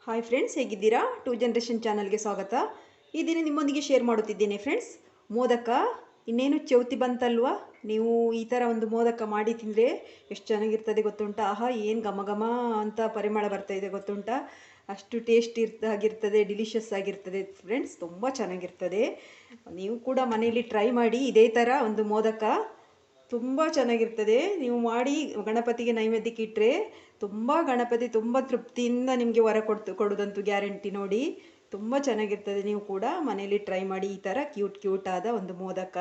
Hi friends, ಹೇಗಿದ್ದೀರಾ? Two generation ಚಾನಲ್ಗೆ ಸ್ವಾಗತ. ಈ ದಿನ ನಿಮ್ಮೊಂದಿಗೆ ಶೇರ್ ಮಾಡುತ್ತಿದ್ದೇನೆ ಫ್ರೆಂಡ್ಸ್. ಮೋದಕ ಇನ್ನೇನು ಚೌತಿ ಬಂತಲ್ವಾ? ನೀವು ಈ ಥರ ಒಂದು ಮೋದಕ ಮಾಡಿ ತಿಂದರೆ ಎಷ್ಟು ಚೆನ್ನಾಗಿರ್ತದೆ ಗೊತ್ತುಂಟಾ? ಆಹಾ, ಏನು ಘಮ ಘಮ ಅಂತ ಪರಿಮಳ ಬರ್ತಾ ಇದೆ ಗೊತ್ತುಂಟಾ? ಅಷ್ಟು ಟೇಸ್ಟ್ ಆಗಿರ್ತದೆ, ಡಿಲಿಷಿಯಸ್ ಆಗಿರ್ತದೆ ಫ್ರೆಂಡ್ಸ್. ತುಂಬ ಚೆನ್ನಾಗಿರ್ತದೆ. ನೀವು ಕೂಡ ಮನೆಯಲ್ಲಿ ಟ್ರೈ ಮಾಡಿ ಇದೇ ಥರ ಒಂದು ಮೋದಕ. ತುಂಬ ಚೆನ್ನಾಗಿರ್ತದೆ. ನೀವು ಮಾಡಿ ಗಣಪತಿಗೆ ನೈವೇದ್ಯಕ್ಕೆ ಇಟ್ಟರೆ ಗಣಪತಿ ತುಂಬ ತೃಪ್ತಿಯಿಂದ ನಿಮಗೆ ವರ ಕೊಡೋದಂತೂ ಗ್ಯಾರಂಟಿ ನೋಡಿ. ತುಂಬ ಚೆನ್ನಾಗಿರ್ತದೆ. ನೀವು ಕೂಡ ಮನೆಯಲ್ಲಿ ಟ್ರೈ ಮಾಡಿ. ಈ ಥರ ಕ್ಯೂಟ್ ಆದ ಒಂದು ಮೋದಕ,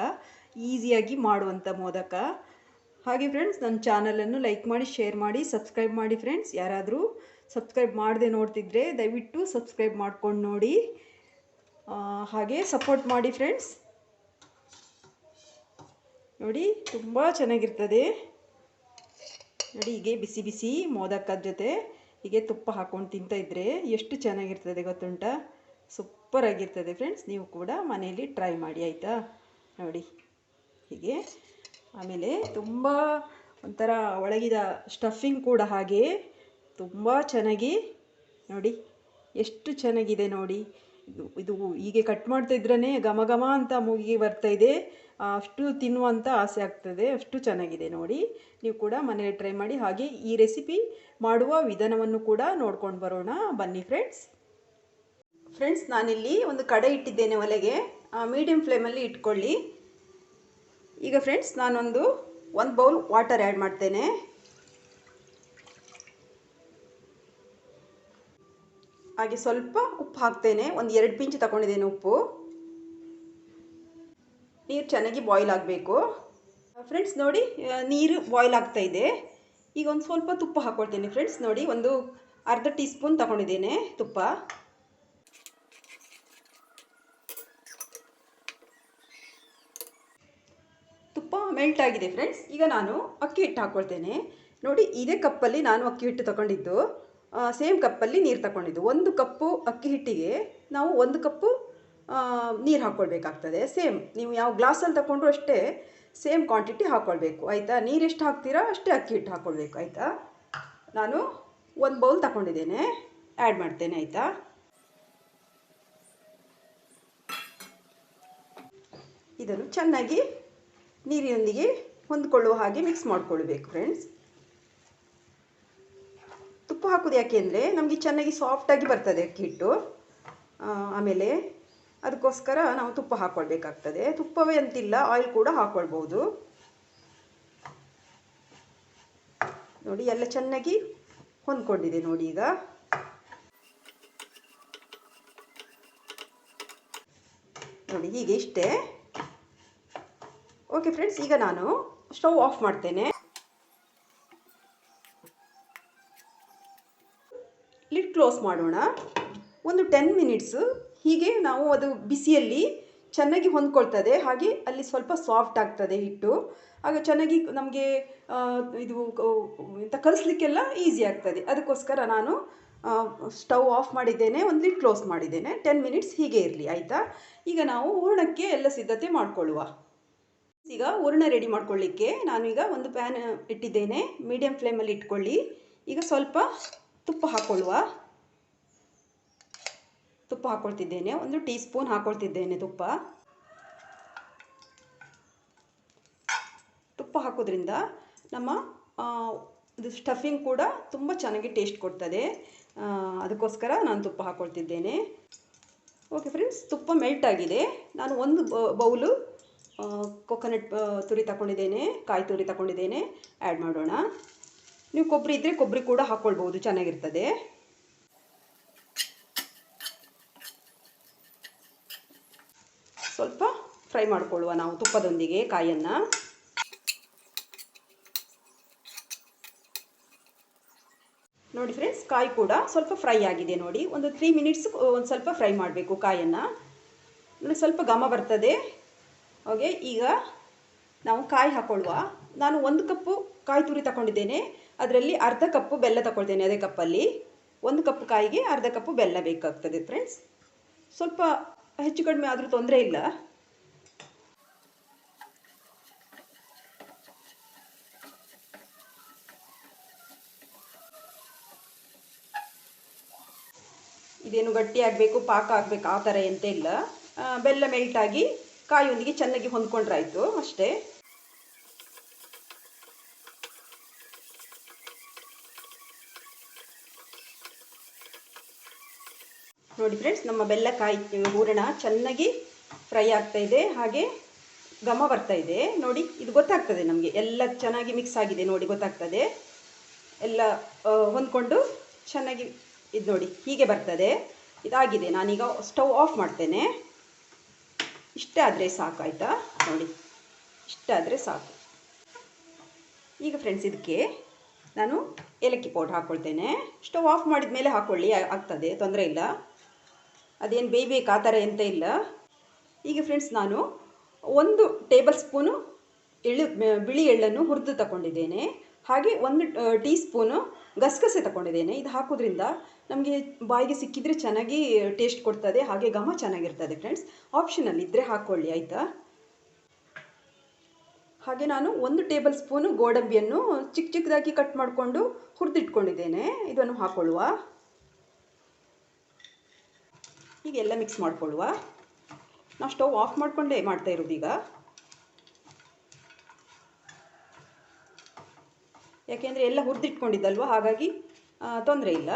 ಈಸಿಯಾಗಿ ಮಾಡುವಂಥ ಮೋದಕ. ಹಾಗೆ ಫ್ರೆಂಡ್ಸ್, ನನ್ನ ಚಾನಲನ್ನು ಲೈಕ್ ಮಾಡಿ, ಶೇರ್ ಮಾಡಿ, ಸಬ್ಸ್ಕ್ರೈಬ್ ಮಾಡಿ ಫ್ರೆಂಡ್ಸ್. ಯಾರಾದರೂ ಸಬ್ಸ್ಕ್ರೈಬ್ ಮಾಡದೆ ನೋಡ್ತಿದ್ರೆ ದಯವಿಟ್ಟು ಸಬ್ಸ್ಕ್ರೈಬ್ ಮಾಡ್ಕೊಂಡು ನೋಡಿ. ಹಾಗೆ ಸಪೋರ್ಟ್ ಮಾಡಿ ಫ್ರೆಂಡ್ಸ್. ನೋಡಿ, ತುಂಬ ಚೆನ್ನಾಗಿರ್ತದೆ. ನೋಡಿ, ಹೀಗೆ ಬಿಸಿ ಬಿಸಿ ಮೋದಕದ ಜೊತೆ ಹೀಗೆ ತುಪ್ಪ ಹಾಕ್ಕೊಂಡು ತಿಂತಾಯಿದ್ರೆ ಎಷ್ಟು ಚೆನ್ನಾಗಿರ್ತದೆ ಗೊತ್ತುಂಟಾ? ಸೂಪರ್ ಆಗಿರ್ತದೆ ಫ್ರೆಂಡ್ಸ್. ನೀವು ಕೂಡ ಮನೆಯಲ್ಲಿ ಟ್ರೈ ಮಾಡಿ ಆಯಿತಾ? ನೋಡಿ ಹೀಗೆ. ಆಮೇಲೆ ತುಂಬ ಒಂಥರ ಒಳಗಿದ ಸ್ಟಫಿಂಗ್ ಕೂಡ ಹಾಗೆ ತುಂಬ ಚೆನ್ನಾಗಿ ನೋಡಿ, ಎಷ್ಟು ಚೆನ್ನಾಗಿದೆ ನೋಡಿ. ಇದು ಹೀಗೆ ಕಟ್ ಮಾಡ್ತಾ ಇದ್ರೇ ಘಮ ಘಮ ಅಂತ ಮೂಗಿಗೆ ಬರ್ತಾ ಇದೆ. ಅಷ್ಟು ತಿನ್ನುವಂಥ ಆಸೆ ಆಗ್ತದೆ, ಅಷ್ಟು ಚೆನ್ನಾಗಿದೆ ನೋಡಿ. ನೀವು ಕೂಡ ಮನೇಲಿ ಟ್ರೈ ಮಾಡಿ. ಹಾಗೆ ಈ ರೆಸಿಪಿ ಮಾಡುವ ವಿಧಾನವನ್ನು ಕೂಡ ನೋಡ್ಕೊಂಡು ಬರೋಣ ಬನ್ನಿ ಫ್ರೆಂಡ್ಸ್. ನಾನಿಲ್ಲಿ ಒಂದು ಕಡೆ ಇಟ್ಟಿದ್ದೇನೆ ಒಲೆಗೆ. ಮೀಡಿಯಮ್ ಫ್ಲೇಮಲ್ಲಿ ಇಟ್ಕೊಳ್ಳಿ. ಈಗ ಫ್ರೆಂಡ್ಸ್, ನಾನೊಂದು ಬೌಲ್ ವಾಟರ್ ಆ್ಯಡ್ ಮಾಡ್ತೇನೆ. ಹಾಗೆ ಸ್ವಲ್ಪ ಉಪ್ಪು ಹಾಕ್ತೇನೆ. ಒಂದು 2 ಪಿಂಚ್ ತಗೊಂಡಿದ್ದೇನೆ ಉಪ್ಪು. ನೀರು ಚೆನ್ನಾಗಿ ಬಾಯ್ಲ್ ಆಗಬೇಕು ಫ್ರೆಂಡ್ಸ್. ನೋಡಿ, ನೀರು ಬಾಯ್ಲ್ ಆಗ್ತಾ ಇದೆ. ಈಗ ಒಂದು ಸ್ವಲ್ಪ ತುಪ್ಪ ಹಾಕ್ಕೊಳ್ತೇನೆ ಫ್ರೆಂಡ್ಸ್. ನೋಡಿ, ಒಂದು ಅರ್ಧ ಟೀ ಸ್ಪೂನ್ ತಗೊಂಡಿದ್ದೇನೆ ತುಪ್ಪ. ತುಪ್ಪ ಮೆಲ್ಟ್ ಆಗಿದೆ ಫ್ರೆಂಡ್ಸ್. ಈಗ ನಾನು ಅಕ್ಕಿ ಹಿಟ್ಟು ಹಾಕ್ಕೊಳ್ತೇನೆ. ನೋಡಿ, ಇದೇ ಕಪ್ಪಲ್ಲಿ ನಾನು ಅಕ್ಕಿ ಹಿಟ್ಟು ತಗೊಂಡಿದ್ದು. ಸೇಮ್ ಕಪ್ಪಲ್ಲಿ ನೀರು ತಗೊಂಡಿದ್ದು. 1 ಕಪ್ಪು ಅಕ್ಕಿ ಹಿಟ್ಟಿಗೆ ನಾವು 1 ಕಪ್ಪು ನೀರು ಹಾಕ್ಕೊಳ್ಬೇಕಾಗ್ತದೆ. ಸೇಮ್ ನೀವು ಯಾವ ಗ್ಲಾಸಲ್ಲಿ ತಗೊಂಡ್ರು ಅಷ್ಟೇ ಸೇಮ್ ಕ್ವಾಂಟಿಟಿ ಹಾಕ್ಕೊಳ್ಬೇಕು ಆಯಿತಾ? ನೀರು ಎಷ್ಟು ಹಾಕ್ತೀರಾ ಅಷ್ಟೇ ಅಕ್ಕಿ ಹಿಟ್ಟು ಹಾಕ್ಕೊಳ್ಬೇಕು ಆಯಿತಾ? ನಾನು 1 ಬೌಲ್ ತಗೊಂಡಿದ್ದೇನೆ, ಆ್ಯಡ್ ಮಾಡ್ತೇನೆ ಆಯಿತಾ? ಇದನ್ನು ಚೆನ್ನಾಗಿ ನೀರಿನೊಂದಿಗೆ ಹೊಂದ್ಕೊಳ್ಳುವ ಹಾಗೆ ಮಿಕ್ಸ್ ಮಾಡ್ಕೊಳ್ಬೇಕು ಫ್ರೆಂಡ್ಸ್. ತುಪ್ಪ ಹಾಕೋದು ಯಾಕೆ ಅಂದರೆ ನಮಗೆ ಚೆನ್ನಾಗಿ ಸಾಫ್ಟಾಗಿ ಬರ್ತದೆ ಅಕ್ಕಿ ಹಿಟ್ಟು. ಆಮೇಲೆ ಅದಕ್ಕೋಸ್ಕರ ನಾವು ತುಪ್ಪ ಹಾಕ್ಕೊಳ್ಬೇಕಾಗ್ತದೆ. ತುಪ್ಪವೇ ಅಂತಿಲ್ಲ, ಆಯಿಲ್ ಕೂಡ ಹಾಕ್ಕೊಳ್ಬೋದು. ನೋಡಿ, ಎಲ್ಲ ಚೆನ್ನಾಗಿ ಹೊಂದ್ಕೊಂಡಿದೆ ನೋಡಿ. ಈಗ ನೋಡಿ, ಹೀಗೆ ಇಷ್ಟೇ. ಓಕೆ ಫ್ರೆಂಡ್ಸ್, ಈಗ ನಾನು ಸ್ಟವ್ ಆಫ್ ಮಾಡ್ತೇನೆ. ಲಿಡ್ ಕ್ಲೋಸ್ ಮಾಡೋಣ. ಒಂದು 10 ಮಿನಿಟ್ಸು ಹೀಗೆ ನಾವು ಅದು ಬಿಸಿಯಲ್ಲಿ ಚೆನ್ನಾಗಿ ಹೊಂದ್ಕೊಳ್ತದೆ. ಹಾಗೆ ಅಲ್ಲಿ ಸ್ವಲ್ಪ ಸಾಫ್ಟ್ ಆಗ್ತದೆ ಹಿಟ್ಟು. ಆಗ ಚೆನ್ನಾಗಿ ನಮಗೆ ಇದು ಎಂತ ಕಲಿಸ್ಲಿಕ್ಕೆಲ್ಲ ಈಸಿ ಆಗ್ತದೆ. ಅದಕ್ಕೋಸ್ಕರ ನಾನು ಸ್ಟವ್ ಆಫ್ ಮಾಡಿದ್ದೇನೆ, ಒಂದು ಲಿಡ್ ಕ್ಲೋಸ್ ಮಾಡಿದ್ದೇನೆ. 10 ಮಿನಿಟ್ಸ್ ಹೀಗೆ ಇರಲಿ ಆಯಿತಾ? ಈಗ ನಾವು ಹೂರಣಕ್ಕೆ ಎಲ್ಲ ಸಿದ್ಧತೆ ಮಾಡಿಕೊಳ್ಳುವ. ಈಗ ಹೂರಣ ರೆಡಿ ಮಾಡ್ಕೊಳ್ಳಿಕ್ಕೆ ನಾನೀಗ ಒಂದು ಪ್ಯಾನ್ ಇಟ್ಟಿದ್ದೇನೆ. ಮೀಡಿಯಮ್ ಫ್ಲೇಮಲ್ಲಿ ಇಟ್ಕೊಳ್ಳಿ. ಈಗ ಸ್ವಲ್ಪ ತುಪ್ಪ ಹಾಕ್ಕೊಳ್ಳುವ. ತುಪ್ಪ ಹಾಕ್ಕೊಳ್ತಿದ್ದೇನೆ. 1 ಟೀ ಸ್ಪೂನ್ ಹಾಕ್ಕೊಳ್ತಿದ್ದೇನೆ ತುಪ್ಪ. ತುಪ್ಪ ಹಾಕೋದ್ರಿಂದ ನಮ್ಮ ಇದು ಸ್ಟಫಿಂಗ್ ಕೂಡ ತುಂಬ ಚೆನ್ನಾಗಿ ಟೇಸ್ಟ್ ಕೊಡ್ತದೆ. ಅದಕ್ಕೋಸ್ಕರ ನಾನು ತುಪ್ಪ ಹಾಕ್ಕೊಳ್ತಿದ್ದೇನೆ. ಓಕೆ ಫ್ರೆಂಡ್ಸ್, ತುಪ್ಪ ಮೆಲ್ಟ್ ಆಗಿದೆ. ನಾನು 1 ಬೌಲು ಕೊಕೊನಟ್ ತುರಿ ತಗೊಂಡಿದ್ದೇನೆ, ಕಾಯಿ ತುರಿ ತಗೊಂಡಿದ್ದೇನೆ. ಆ್ಯಡ್ ಮಾಡೋಣ. ನೀವು ಕೊಬ್ಬರಿ ಇದ್ದರೆ ಕೊಬ್ಬರಿ ಕೂಡ ಹಾಕ್ಕೊಳ್ಬೋದು, ಚೆನ್ನಾಗಿರ್ತದೆ. ಸ್ವಲ್ಪ ಫ್ರೈ ಮಾಡಿಕೊಳ್ಳುವ ನಾವು ತುಪ್ಪದೊಂದಿಗೆ ಕಾಯನ್ನು. ನೋಡಿ ಫ್ರೆಂಡ್ಸ್, ಕಾಯಿ ಕೂಡ ಸ್ವಲ್ಪ ಫ್ರೈ ಆಗಿದೆ ನೋಡಿ. ಒಂದು 3 ಮಿನಿಟ್ಸ್ ಒಂದು ಸ್ವಲ್ಪ ಫ್ರೈ ಮಾಡಬೇಕು ಕಾಯನ್ನು. ನೋಡಿ, ಸ್ವಲ್ಪ ಘಮ ಬರ್ತದೆ. ಹಾಗೆ ಈಗ ನಾವು ಕಾಯಿ ಹಾಕ್ಕೊಳ್ಳುವ. ನಾನು 1 ಕಪ್ಪು ಕಾಯಿ ತುರಿ ತಗೊಂಡಿದ್ದೇನೆ. ಅದರಲ್ಲಿ ಅರ್ಧ ಕಪ್ಪು ಬೆಲ್ಲ ತಗೊಳ್ತೇನೆ. ಅದೇ ಕಪ್ಪಲ್ಲಿ 1 ಕಪ್ಪು ಕಾಯಿಗೆ ಅರ್ಧ ಕಪ್ಪು ಬೆಲ್ಲ ಬೇಕಾಗ್ತದೆ ಫ್ರೆಂಡ್ಸ್. ಸ್ವಲ್ಪ ಹೆಚ್ಚು ಕಡಿಮೆ ಆದರೂ ತೊಂದರೆ ಇಲ್ಲ. ಇದೇನು ಗಟ್ಟಿ ಆಗಬೇಕು ಪಾಕ ಆಗಬೇಕು ಆ ಥರ ಎಂತ ಇಲ್ಲ. ಬೆಲ್ಲ ಮೆಲ್ಟಾಗಿ ಕಾಯಿಯೊಂದಿಗೆ ಚೆನ್ನಾಗಿ ಹೊಂದ್ಕೊಂಡ್ರೆ ಆಯಿತು ಅಷ್ಟೇ. ನೋಡಿ ಫ್ರೆಂಡ್ಸ್, ನಮ್ಮ ಬೆಲ್ಲಕಾಯಿ ಹೂರಣ ಚೆನ್ನಾಗಿ ಫ್ರೈ ಆಗ್ತಾ ಇದೆ, ಹಾಗೆ ಘಮ ಬರ್ತಾ ಇದೆ. ನೋಡಿ, ಇದು ಗೊತ್ತಾಗ್ತದೆ ನಮಗೆ ಎಲ್ಲ ಚೆನ್ನಾಗಿ ಮಿಕ್ಸ್ ಆಗಿದೆ. ನೋಡಿ, ಗೊತ್ತಾಗ್ತದೆ ಎಲ್ಲ ಹೊಂದ್ಕೊಂಡು ಚೆನ್ನಾಗಿ. ಇದು ನೋಡಿ ಹೀಗೆ ಬರ್ತದೆ. ಇದಾಗಿದೆ. ನಾನೀಗ ಸ್ಟವ್ ಆಫ್ ಮಾಡ್ತೇನೆ. ಇಷ್ಟೇ ಆದರೆ ಸಾಕು, ಆಯಿತಾ? ನೋಡಿ, ಇಷ್ಟ ಆದರೆ ಸಾಕು. ಈಗ ಫ್ರೆಂಡ್ಸ್, ಇದಕ್ಕೆ ನಾನು ಏಲಕ್ಕಿ ಪೌಡ್ರ್ ಹಾಕ್ಕೊಳ್ತೇನೆ. ಸ್ಟವ್ ಆಫ್ ಮಾಡಿದ ಮೇಲೆ ಹಾಕ್ಕೊಳ್ಳಿ, ಆಗ್ತದೆ, ತೊಂದರೆ ಇಲ್ಲ. ಅದೇನು ಬೇಯಬೇಕು ಆ ಥರ ಎಂತ ಇಲ್ಲ. ಈಗ ಫ್ರೆಂಡ್ಸ್, ನಾನು 1 ಟೇಬಲ್ ಸ್ಪೂನು ಬಿಳಿ ಎಳ್ಳನ್ನು ಹುರಿದು ತಗೊಂಡಿದ್ದೇನೆ. ಹಾಗೆ 1 ಟೀ ಸ್ಪೂನು ಗಸಗಸೆ ತಗೊಂಡಿದ್ದೇನೆ. ಇದು ಹಾಕೋದ್ರಿಂದ ನಮಗೆ ಬಾಯಿಗೆ ಸಿಕ್ಕಿದರೆ ಚೆನ್ನಾಗಿ ಟೇಸ್ಟ್ ಕೊಡ್ತದೆ, ಹಾಗೆ ಘಮ ಚೆನ್ನಾಗಿರ್ತದೆ ಫ್ರೆಂಡ್ಸ್. ಆಪ್ಷನಲ್ ಇದ್ದರೆ ಹಾಕ್ಕೊಳ್ಳಿ, ಆಯಿತಾ? ಹಾಗೆ ನಾನು 1 ಟೇಬಲ್ ಸ್ಪೂನು ಗೋಡಂಬಿಯನ್ನು ಚಿಕ್ಕ ಚಿಕ್ಕದಾಗಿ ಕಟ್ ಮಾಡಿಕೊಂಡು ಹುರಿದಿಟ್ಕೊಂಡಿದ್ದೇನೆ. ಇದನ್ನು ಹಾಕ್ಕೊಳ್ಳುವ. ಹೀಗೆಲ್ಲ ಮಿಕ್ಸ್ ಮಾಡಿಕೊಳ್ಳುವ. ನಾವು ಸ್ಟವ್ ಆಫ್ ಮಾಡಿಕೊಂಡೇ ಮಾಡ್ತಾ ಇರೋದು ಈಗ, ಯಾಕೆಂದರೆ ಎಲ್ಲ ಹುರಿದಿಟ್ಕೊಂಡಿದ್ದಲ್ವ, ಹಾಗಾಗಿ ತೊಂದರೆ ಇಲ್ಲ.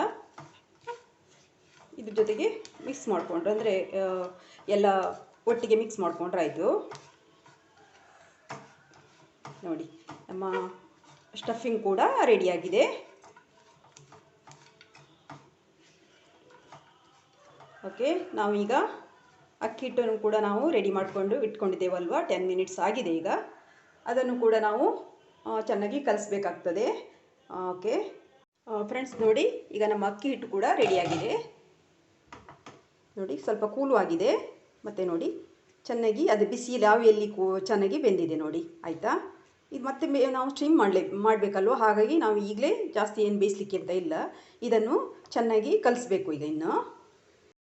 ಇದ್ರ ಜೊತೆಗೆ ಮಿಕ್ಸ್ ಮಾಡಿಕೊಂಡ್ರೆ, ಅಂದರೆ ಎಲ್ಲ ಒಟ್ಟಿಗೆ ಮಿಕ್ಸ್ ಮಾಡಿಕೊಂಡ್ರೆ ಆಯಿತು. ನೋಡಿ, ನಮ್ಮ ಸ್ಟಫಿಂಗ್ ಕೂಡ ರೆಡಿಯಾಗಿದೆ. ಓಕೆ, ನಾವೀಗ ಅಕ್ಕಿ ಹಿಟ್ಟನ್ನು ಕೂಡ ನಾವು ರೆಡಿ ಮಾಡಿಕೊಂಡು ಇಟ್ಕೊಂಡಿದ್ದೇವಲ್ವ, 10 ಮಿನಿಟ್ಸ್ ಆಗಿದೆ. ಈಗ ಅದನ್ನು ಕೂಡ ನಾವು ಚೆನ್ನಾಗಿ ಕಲಿಸ್ಬೇಕಾಗ್ತದೆ. ಓಕೆ ಫ್ರೆಂಡ್ಸ್, ನೋಡಿ ಈಗ ನಮ್ಮ ಅಕ್ಕಿ ಹಿಟ್ಟು ಕೂಡ ರೆಡಿಯಾಗಿದೆ. ನೋಡಿ, ಸ್ವಲ್ಪ ಕೂಲು ಆಗಿದೆ. ಮತ್ತು ನೋಡಿ, ಚೆನ್ನಾಗಿ ಅದು ಬಿಸಿ ಆವಿಯಲ್ಲಿ ಚೆನ್ನಾಗಿ ಬೆಂದಿದೆ. ನೋಡಿ, ಆಯಿತಾ? ಇದು ಮತ್ತೆ ನಾವು ಸ್ಟೀಮ್ ಮಾಡಬೇಕಲ್ವ, ಹಾಗಾಗಿ ನಾವು ಈಗಲೇ ಜಾಸ್ತಿ ಏನು ಬೇಯಿಸ್ಲಿಕ್ಕೆ ಅಂತ ಇಲ್ಲ. ಇದನ್ನು ಚೆನ್ನಾಗಿ ಕಲಿಸ್ಬೇಕು. ಈಗ ಇನ್ನು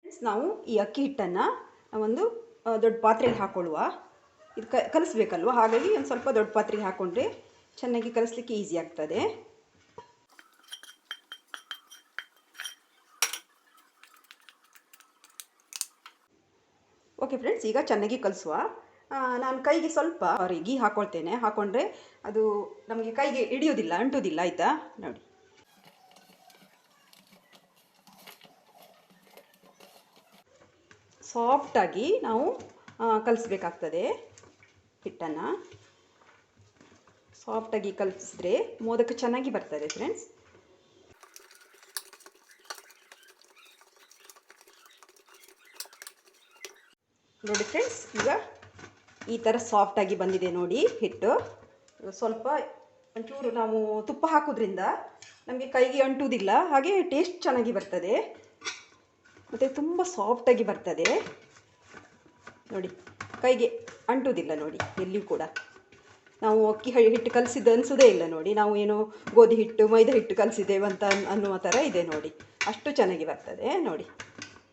ಫ್ರೆಂಡ್ಸ್, ನಾವು ಈ ಅಕ್ಕಿ ಹಿಟ್ಟನ್ನು ಒಂದು ದೊಡ್ಡ ಪಾತ್ರೆಗೆ ಹಾಕ್ಕೊಳ್ಳುವ. ಇದು ಕಲಿಸ್ಬೇಕಲ್ವ, ಹಾಗಾಗಿ ಒಂದು ಸ್ವಲ್ಪ ದೊಡ್ಡ ಪಾತ್ರೆಗೆ ಹಾಕ್ಕೊಂಡ್ರೆ ಚೆನ್ನಾಗಿ ಕಲಿಸ್ಲಿಕ್ಕೆ ಈಸಿ ಆಗ್ತದೆ. ಓಕೆ ಫ್ರೆಂಡ್ಸ್, ಈಗ ಚೆನ್ನಾಗಿ ಕಲಿಸುವ. ನಾನು ಕೈಗೆ ಸ್ವಲ್ಪ ಗೀ ಹಾಕ್ಕೊಳ್ತೇನೆ. ಹಾಕ್ಕೊಂಡ್ರೆ ಅದು ನಮಗೆ ಕೈಗೆ ಹಿಡಿಯೋದಿಲ್ಲ, ಅಂಟೋದಿಲ್ಲ, ಆಯಿತಾ? ನೋಡಿ, ಸಾಫ್ಟಾಗಿ ನಾವು ಕಲಿಸ್ಬೇಕಾಗ್ತದೆ. ಹಿಟ್ಟನ್ನು ಸಾಫ್ಟಾಗಿ ಕಲಿಸಿದ್ರೆ ಮೋದಕ ಚೆನ್ನಾಗಿ ಬರ್ತದೆ ಫ್ರೆಂಡ್ಸ್. ನೋಡಿ ಫ್ರೆಂಡ್ಸ್, ಈಗ ಈ ಥರ ಸಾಫ್ಟಾಗಿ ಬಂದಿದೆ ನೋಡಿ ಹಿಟ್ಟು. ಸ್ವಲ್ಪ ಒಂಚೂರು ನಾವು ತುಪ್ಪ ಹಾಕೋದ್ರಿಂದ ನಮಗೆ ಕೈಗೆ ಅಂಟುವುದಿಲ್ಲ, ಹಾಗೆ ಟೇಸ್ಟ್ ಚೆನ್ನಾಗಿ ಬರ್ತದೆ, ಮತ್ತು ತುಂಬ ಸಾಫ್ಟಾಗಿ ಬರ್ತದೆ. ನೋಡಿ, ಕೈಗೆ ಅಂಟುವುದಿಲ್ಲ ನೋಡಿ, ಎಲ್ಲಿಯೂ ಕೂಡ ನಾವು ಅಕ್ಕಿ ಹಿಟ್ಟು ಕಲಸಿದ್ದು ಅನಿಸೋದೇ ಇಲ್ಲ. ನೋಡಿ, ನಾವು ಏನು ಗೋಧಿ ಹಿಟ್ಟು ಮೈದಾ ಹಿಟ್ಟು ಕಲಸಿದ್ದೇವೆ ಅಂತ ಅನ್ನುವ ಥರ ಇದೆ. ನೋಡಿ, ಅಷ್ಟು ಚೆನ್ನಾಗಿ ಬರ್ತದೆ. ನೋಡಿ,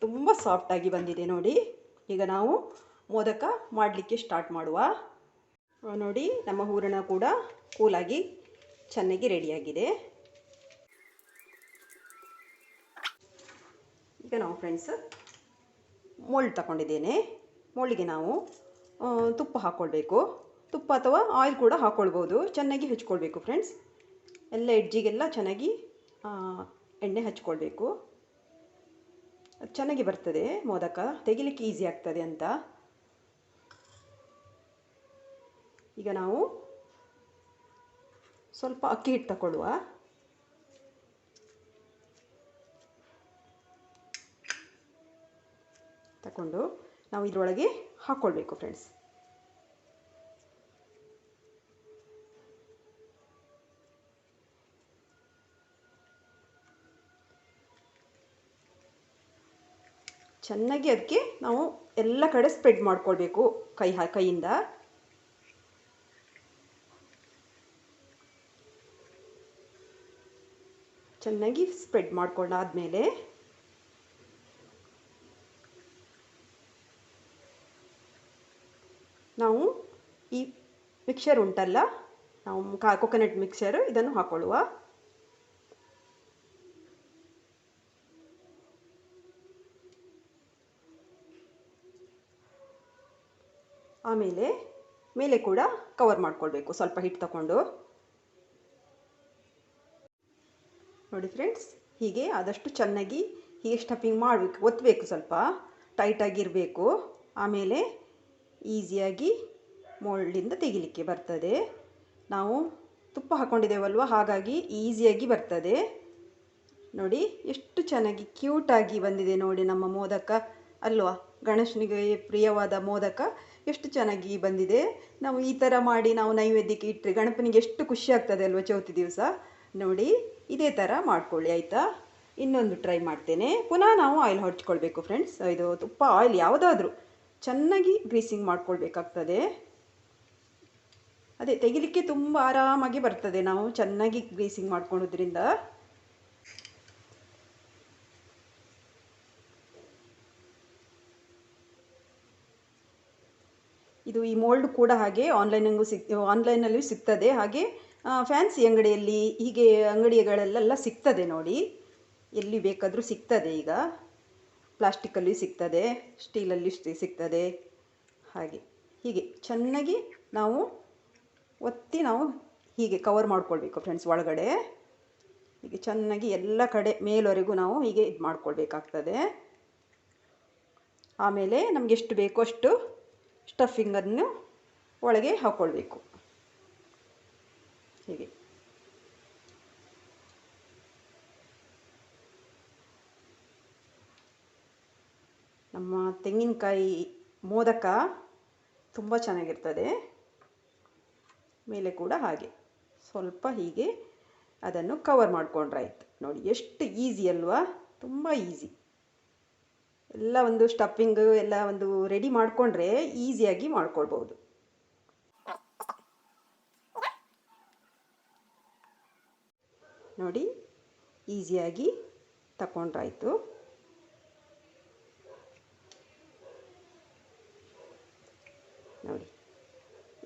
ತುಂಬ ಸಾಫ್ಟಾಗಿ ಬಂದಿದೆ. ನೋಡಿ, ಈಗ ನಾವು ಮೋದಕ ಮಾಡಲಿಕ್ಕೆ ಸ್ಟಾರ್ಟ್ ಮಾಡುವ. ನೋಡಿ, ನಮ್ಮ ಹೂರಣ ಕೂಡ ಕೂಲಾಗಿ ಚೆನ್ನಾಗಿ ರೆಡಿಯಾಗಿದೆ. ಈಗ ನಾವು ಫ್ರೆಂಡ್ಸ್ ಮೋಲ್ಡ್ ತಗೊಂಡಿದ್ದೇನೆ. ಮೋಲ್ಡಿಗೆ ನಾವು ತುಪ್ಪ ಹಾಕ್ಕೊಳ್ಬೇಕು. ತುಪ್ಪ ಅಥವಾ ಆಯಿಲ್ ಕೂಡ ಹಾಕ್ಕೊಳ್ಬೋದು. ಚೆನ್ನಾಗಿ ಹಚ್ಕೊಳ್ಬೇಕು ಫ್ರೆಂಡ್ಸ್. ಎಲ್ಲ ಎಡ್ಜಿಗೆಲ್ಲ ಚೆನ್ನಾಗಿ ಎಣ್ಣೆ ಹಚ್ಕೊಳ್ಬೇಕು. ಅದು ಚೆನ್ನಾಗಿ ಬರ್ತದೆ ಮೋದಕ, ತೆಗಿಲಿಕ್ಕೆ ಈಸಿ ಆಗ್ತದೆ ಅಂತ. ಈಗ ನಾವು ಸ್ವಲ್ಪ ಅಕ್ಕಿ ಹಿಟ್ಟು ತಗೊಳ್ಳುವ. ತಗೊಂಡು ನಾವು ಇದರೊಳಗೆ ಹಾಕ್ಕೊಳ್ಬೇಕು ಫ್ರೆಂಡ್ಸ್. ಚೆನ್ನಾಗಿ ಅದಕ್ಕೆ ನಾವು ಎಲ್ಲ ಕಡೆ ಸ್ಪ್ರೆಡ್ ಮಾಡ್ಕೊಳ್ಬೇಕು ಕೈಯಿಂದ. ಚೆನ್ನಾಗಿ ಸ್ಪ್ರೆಡ್ ಮಾಡ್ಕೊಂಡಾದ್ಮೇಲೆ ನಾವು ಈ ಮಿಕ್ಸರ್ ಉಂಟಲ್ಲ, ನಾವು ಕೊಕೊನಟ್ ಮಿಕ್ಸರ್, ಇದನ್ನು ಹಾಕೊಳ್ಳುವ. ಆಮೇಲೆ ಮೇಲೆ ಕೂಡ ಕವರ್ ಮಾಡ್ಕೊಳ್ಬೇಕು ಸ್ವಲ್ಪ ಹಿಟ್ಟು ತಗೊಂಡು. ನೋಡಿ ಫ್ರೆಂಡ್ಸ್, ಹೀಗೆ ಆದಷ್ಟು ಚೆನ್ನಾಗಿ ಹೀಗೆ ಸ್ಟಫಿಂಗ್ ಮಾಡಬೇಕು, ಒತ್ತಬೇಕು, ಸ್ವಲ್ಪ ಟೈಟಾಗಿರಬೇಕು. ಆಮೇಲೆ ಈಸಿಯಾಗಿ ಮೋಲ್ಡಿಂದ ತೆಗಿಲಿಕ್ಕೆ ಬರ್ತದೆ. ನಾವು ತುಪ್ಪ ಹಾಕ್ಕೊಂಡಿದ್ದೇವಲ್ವ, ಹಾಗಾಗಿ ಈಸಿಯಾಗಿ ಬರ್ತದೆ. ನೋಡಿ ಎಷ್ಟು ಚೆನ್ನಾಗಿ ಕ್ಯೂಟಾಗಿ ಬಂದಿದೆ ನೋಡಿ ನಮ್ಮ ಮೋದಕ ಅಲ್ವಾ. ಗಣೇಶನಿಗೆ ಪ್ರಿಯವಾದ ಮೋದಕ ಎಷ್ಟು ಚೆನ್ನಾಗಿ ಬಂದಿದೆ. ನಾವು ಈ ಥರ ಮಾಡಿ ನಾವು ನೈವೇದ್ಯಕ್ಕೆ ಇಟ್ಟರೆ ಗಣಪನಿಗೆ ಎಷ್ಟು ಖುಷಿ ಆಗ್ತದೆ ಅಲ್ವಾ ಚೌತಿ ದಿವಸ. ನೋಡಿ ಇದೇ ಥರ ಮಾಡ್ಕೊಳ್ಳಿ ಆಯಿತಾ. ಇನ್ನೊಂದು ಟ್ರೈ ಮಾಡ್ತೇನೆ. ಪುನಃ ನಾವು ಆಯಿಲ್ ಹೊಡ್ಕೊಳ್ಬೇಕು ಫ್ರೆಂಡ್ಸ್. ಇದು ತುಪ್ಪ ಆಯಿಲ್ ಯಾವುದಾದ್ರೂ ಚೆನ್ನಾಗಿ ಗ್ರೀಸಿಂಗ್ ಮಾಡ್ಕೊಳ್ಬೇಕಾಗ್ತದೆ. ಅದೇ ತೆಗಿಲಿಕ್ಕೆ ತುಂಬ ಆರಾಮಾಗಿ ಬರ್ತದೆ ನಾವು ಚೆನ್ನಾಗಿ ಗ್ರೀಸಿಂಗ್ ಮಾಡ್ಕೊಳ್ಳೋದ್ರಿಂದ. ಇದು ಈ ಮೋಲ್ಡ್ ಕೂಡ ಹಾಗೆ ಆನ್ಲೈನಲ್ಲೂ ಸಿಗ್ತದೆ, ಹಾಗೆ ಫ್ಯಾನ್ಸಿ ಅಂಗಡಿಯಲ್ಲಿ ಹೀಗೆ ಅಂಗಡಿಗಳಲ್ಲೆಲ್ಲ ಸಿಗ್ತದೆ ನೋಡಿ. ಎಲ್ಲಿ ಬೇಕಾದರೂ ಸಿಗ್ತದೆ. ಈಗ ಪ್ಲಾಸ್ಟಿಕ್ಕಲ್ಲಿ ಸಿಗ್ತದೆ, ಸ್ಟೀಲಲ್ಲಿ ಸಿಗ್ತದೆ. ಹೀಗೆ ಚೆನ್ನಾಗಿ ನಾವು ಒತ್ತಿ ನಾವು ಹೀಗೆ ಕವರ್ ಮಾಡ್ಕೊಳ್ಬೇಕು ಫ್ರೆಂಡ್ಸ್. ಒಳಗಡೆ ಹೀಗೆ ಚೆನ್ನಾಗಿ ಎಲ್ಲ ಕಡೆ ಮೇಲ್ವರೆಗೂ ನಾವು ಹೀಗೆ ಇದು ಮಾಡ್ಕೊಳ್ಬೇಕಾಗ್ತದೆ. ಆಮೇಲೆ ನಮಗೆ ಎಷ್ಟು ಬೇಕೋ ಅಷ್ಟು ಸ್ಟಫಿಂಗನ್ನು ಒಳಗೆ ಹಾಕ್ಕೊಳ್ಬೇಕು. ಹೀಗೆ ನಮ್ಮ ತೆಂಗಿನಕಾಯಿ ಮೋದಕ ತುಂಬ ಚೆನ್ನಾಗಿರ್ತದೆ. ಮೇಲೆ ಕೂಡ ಹಾಗೆ ಸ್ವಲ್ಪ ಹೀಗೆ ಅದನ್ನು ಕವರ್ ಮಾಡ್ಕೊಂಡ್ರಾಯ್ತು. ನೋಡಿ ಎಷ್ಟು ಈಸಿ ಅಲ್ವಾ, ತುಂಬ ಈಸಿ. ಎಲ್ಲ ಒಂದು ಸ್ಟಫಿಂಗ್ ಎಲ್ಲ ಒಂದು ರೆಡಿ ಮಾಡಿಕೊಂಡ್ರೆ ಈಸಿಯಾಗಿ ಮಾಡ್ಕೊಳ್ಬೋದು. ನೋಡಿ ಈಸಿಯಾಗಿ ತಗೊಂಡ್ರಾಯ್ತು. ನೋಡಿ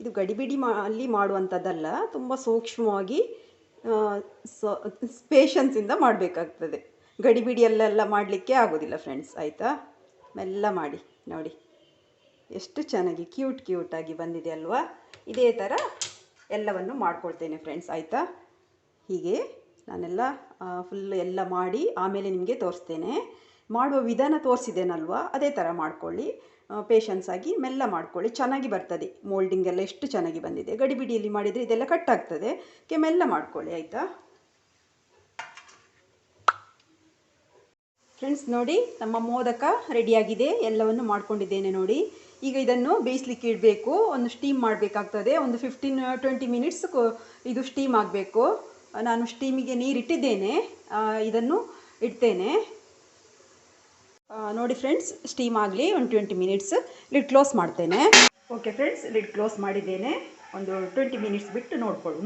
ಇದು ಗಡಿಬಿಡಿ ಅಲ್ಲಿ ಮಾಡುವಂಥದ್ದಲ್ಲ, ತುಂಬ ಸೂಕ್ಷ್ಮವಾಗಿ ಪೇಷನ್ಸಿಂದ ಮಾಡಬೇಕಾಗ್ತದೆ. ಗಡಿಬಿಡಿಯಲ್ಲೆಲ್ಲ ಮಾಡಲಿಕ್ಕೆ ಆಗೋದಿಲ್ಲ ಫ್ರೆಂಡ್ಸ್ ಆಯಿತಾ. ಮೆಲ್ಲ ಮಾಡಿ. ನೋಡಿ ಎಷ್ಟು ಚೆನ್ನಾಗಿ ಕ್ಯೂಟಾಗಿ ಬಂದಿದೆ ಅಲ್ವಾ. ಇದೇ ಥರ ಎಲ್ಲವನ್ನು ಮಾಡ್ಕೊಳ್ತೇನೆ ಫ್ರೆಂಡ್ಸ್ ಆಯಿತಾ. ಹೀಗೆ ನಾನೆಲ್ಲ ಫುಲ್ ಎಲ್ಲ ಮಾಡಿ ಆಮೇಲೆ ನಿಮಗೆ ತೋರಿಸ್ತೇನೆ. ಮಾಡುವ ವಿಧಾನ ತೋರಿಸಿದ್ದೇನಲ್ವ, ಅದೇ ಥರ ಮಾಡ್ಕೊಳ್ಳಿ. ಪೇಷನ್ಸ್ ಆಗಿ ಮೆಲ್ಲ ಮಾಡ್ಕೊಳ್ಳಿ, ಚೆನ್ನಾಗಿ ಬರ್ತದೆ. ಮೋಲ್ಡಿಂಗ್ ಎಲ್ಲ ಎಷ್ಟು ಚೆನ್ನಾಗಿ ಬಂದಿದೆ. ಗಡಿಬಿಡಿಯಲ್ಲಿ ಮಾಡಿದರೆ ಇದೆಲ್ಲ ಕಟ್ಟಾಗ್ತದೆ. ಮೆಲ್ಲ ಮಾಡ್ಕೊಳ್ಳಿ ಆಯಿತಾ ಫ್ರೆಂಡ್ಸ್. ನೋಡಿ ನಮ್ಮ ಮೋದಕ ರೆಡಿಯಾಗಿದೆ, ಎಲ್ಲವನ್ನು ಮಾಡ್ಕೊಂಡಿದ್ದೇನೆ ನೋಡಿ. ಈಗ ಇದನ್ನು ಬೇಯಿಸ್ಲಿಕ್ಕೆ ಇಡಬೇಕು. ಒಂದು ಸ್ಟೀಮ್ ಮಾಡಬೇಕಾಗ್ತದೆ. ಒಂದು 15-20 ಮಿನಿಟ್ಸ್ ಇದು ಸ್ಟೀಮ್ ಆಗಬೇಕು. ನಾನು ಸ್ಟೀಮಿಗೆ ನೀರಿಟ್ಟಿದ್ದೇನೆ, ಇದನ್ನು ಇಡ್ತೇನೆ. ನೋಡಿ ಫ್ರೆಂಡ್ಸ್, ಸ್ಟೀಮ್ ಆಗಲಿ ಒಂದು 20 ಮಿನಿಟ್ಸ್. ಲಿಡ್ ಕ್ಲೋಸ್ ಮಾಡ್ತೇನೆ. ಓಕೆ ಫ್ರೆಂಡ್ಸ್, ಲಿಡ್ ಕ್ಲೋಸ್ ಮಾಡಿದ್ದೇನೆ. ಒಂದು 20 ಮಿನಿಟ್ಸ್ ಬಿಟ್ಟು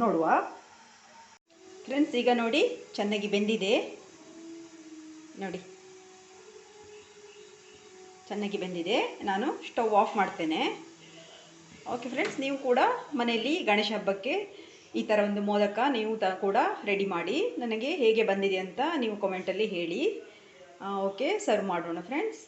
ನೋಡುವ ಫ್ರೆಂಡ್ಸ್. ಈಗ ನೋಡಿ ಚೆನ್ನಾಗಿ ಬೆಂದಿದೆ. ನೋಡಿ ಚೆನ್ನಾಗಿ ಬೆಂದಿದೆ. ನಾನು ಸ್ಟವ್ ಆಫ್ ಮಾಡ್ತೇನೆ. ಓಕೆ ಫ್ರೆಂಡ್ಸ್, ನೀವು ಕೂಡ ಮನೆಯಲ್ಲಿ ಗಣೇಶ ಹಬ್ಬಕ್ಕೆ ಈ ಥರ ಒಂದು ಮೋದಕ ನೀವು ಕೂಡ ರೆಡಿ ಮಾಡಿ ನನಗೆ ಹೇಗೆ ಬಂದಿದೆ ಅಂತ ನೀವು ಕಾಮೆಂಟಲ್ಲಿ ಹೇಳಿ. ಓಕೆ, ಸರ್ವ್ ಮಾಡೋಣ ಫ್ರೆಂಡ್ಸ್.